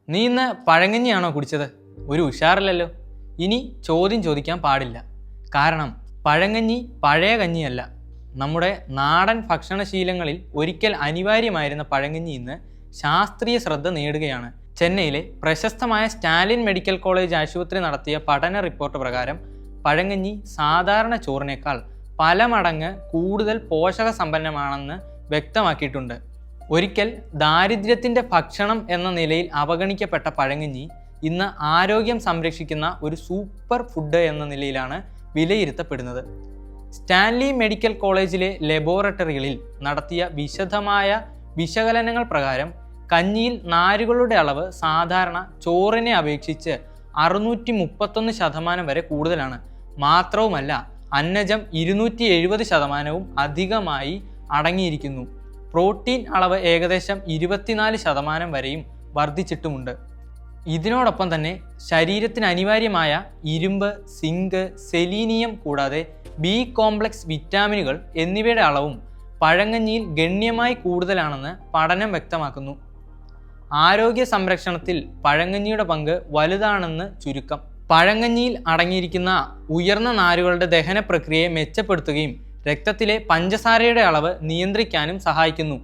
നീ ഇന്ന് പഴങ്കഞ്ഞിയാണോ കുടിച്ചത്? ഒരു ഉഷാറില്ലല്ലോ. ഇനി ചോദ്യം ചോദിക്കാൻ പാടില്ല. കാരണം പഴങ്കഞ്ഞി പഴയ കഞ്ഞിയല്ല. നമ്മുടെ നാടൻ ഭക്ഷണശീലങ്ങളിൽ ഒരിക്കൽ അനിവാര്യമായിരുന്ന പഴങ്കഞ്ഞി ഇന്ന് ശാസ്ത്രീയ ശ്രദ്ധ നേടുകയാണ്. ചെന്നൈയിലെ പ്രശസ്തമായ സ്റ്റാലിൻ മെഡിക്കൽ കോളേജ് ആശുപത്രി നടത്തിയ പഠന റിപ്പോർട്ട് പ്രകാരം പഴങ്കഞ്ഞി സാധാരണ ചോറിനേക്കാൾ പല മടങ്ങ് കൂടുതൽ പോഷക സമ്പന്നമാണെന്ന് വ്യക്തമാക്കിയിട്ടുണ്ട്. ഒരിക്കൽ ദാരിദ്ര്യത്തിൻ്റെ ഭക്ഷണം എന്ന നിലയിൽ അവഗണിക്കപ്പെട്ട പഴങ്കഞ്ഞി ഇന്ന് ആരോഗ്യം സംരക്ഷിക്കുന്ന ഒരു സൂപ്പർ ഫുഡ് എന്ന നിലയിലാണ് വിലയിരുത്തപ്പെടുന്നത്. സ്റ്റാൻലി മെഡിക്കൽ കോളേജിലെ ലബോറട്ടറികളിൽ നടത്തിയ വിശദമായ വിശകലനങ്ങൾ പ്രകാരം കഞ്ഞിയിൽ നാരുകളുടെ അളവ് സാധാരണ ചോറിനെ അപേക്ഷിച്ച് 631% വരെ കൂടുതലാണ്. മാത്രവുമല്ല, അന്നജം 270% അധികമായി അടങ്ങിയിരിക്കുന്നു. പ്രോട്ടീൻ അളവ് ഏകദേശം 24% വരെയും വർദ്ധിച്ചിട്ടുമുണ്ട്. ഇതിനോടൊപ്പം തന്നെ ശരീരത്തിന് അനിവാര്യമായ ഇരുമ്പ്, സിങ്ക്, സെലീനിയം കൂടാതെ ബി കോംപ്ലക്സ് വിറ്റാമിനുകൾ എന്നിവയുടെ അളവും പഴങ്കഞ്ഞിയിൽ ഗണ്യമായി കൂടുതലാണെന്ന് പഠനം വ്യക്തമാക്കുന്നു. ആരോഗ്യ സംരക്ഷണത്തിൽ പഴങ്കഞ്ഞിയുടെ പങ്ക് വലുതാണെന്ന് ചുരുക്കം. പഴങ്കഞ്ഞിയിൽ അടങ്ങിയിരിക്കുന്ന ഉയർന്ന നാരുകളുടെ ദഹന പ്രക്രിയയെ മെച്ചപ്പെടുത്തുകയും രക്തത്തിലെ പഞ്ചസാരയുടെ അളവ് നിയന്ത്രിക്കാനും സഹായിക്കുന്നു.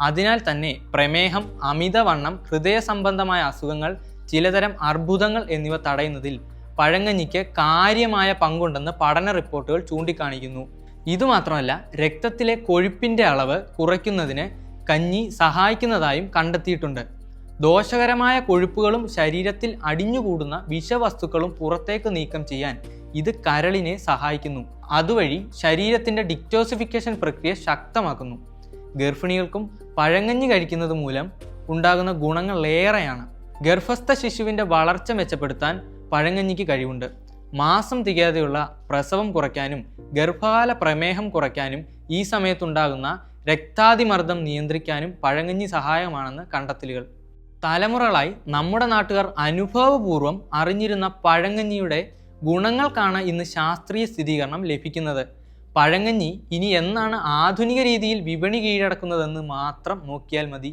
അതിനാൽ തന്നെ പ്രമേഹം, അമിതവണ്ണം, ഹൃദയ സംബന്ധമായ അസുഖങ്ങൾ, ചിലതരം അർബുദങ്ങൾ എന്നിവ തടയുന്നതിൽ പഴങ്കഞ്ഞിക്ക് കാര്യമായ പങ്കുണ്ടെന്ന് പഠന റിപ്പോർട്ടുകൾ ചൂണ്ടിക്കാണിക്കുന്നു. ഇതുമാത്രമല്ല, രക്തത്തിലെ കൊഴുപ്പിൻ്റെ അളവ് കുറയ്ക്കുന്നതിന് കഞ്ഞി സഹായിക്കുന്നതായും കണ്ടെത്തിയിട്ടുണ്ട്. ദോഷകരമായ കൊഴുപ്പുകളും ശരീരത്തിൽ അടിഞ്ഞുകൂടുന്ന വിഷവസ്തുക്കളും പുറത്തേക്ക് നീക്കം ചെയ്യാൻ ഇത് കരളിനെ സഹായിക്കുന്നു. അതുവഴി ശരീരത്തിൻ്റെ ഡിറ്റോസിഫിക്കേഷൻ പ്രക്രിയ ശക്തമാക്കുന്നു. ഗർഭിണികൾക്കും പഴങ്കഞ്ഞി കഴിക്കുന്നത് മൂലം ഉണ്ടാകുന്ന ഗുണങ്ങൾ ഏറെയാണ്. ഗർഭസ്ഥ ശിശുവിൻ്റെ വളർച്ച മെച്ചപ്പെടുത്താൻ പഴങ്കഞ്ഞിക്ക് കഴിവുണ്ട്. മാസം തികയാതെയുള്ള പ്രസവം കുറയ്ക്കാനും ഗർഭകാല പ്രമേഹം കുറയ്ക്കാനും ഈ സമയത്തുണ്ടാകുന്ന രക്താതിമർദ്ദം നിയന്ത്രിക്കാനും പഴങ്കഞ്ഞി സഹായകമാണെന്ന് കണ്ടെത്തലുകൾ. തലമുറകളായി നമ്മുടെ നാട്ടുകാർ അനുഭവപൂർവ്വം അറിഞ്ഞിരുന്ന പഴങ്കഞ്ഞിയുടെ ഗുണങ്ങൾക്കാണ് ഇന്ന് ശാസ്ത്രീയ സ്ഥിരീകരണം ലഭിക്കുന്നത്. പഴങ്കഞ്ഞി ഇനി എന്നാണ് ആധുനിക രീതിയിൽ വിപണി കീഴടക്കുന്നതെന്ന് മാത്രം നോക്കിയാൽ മതി.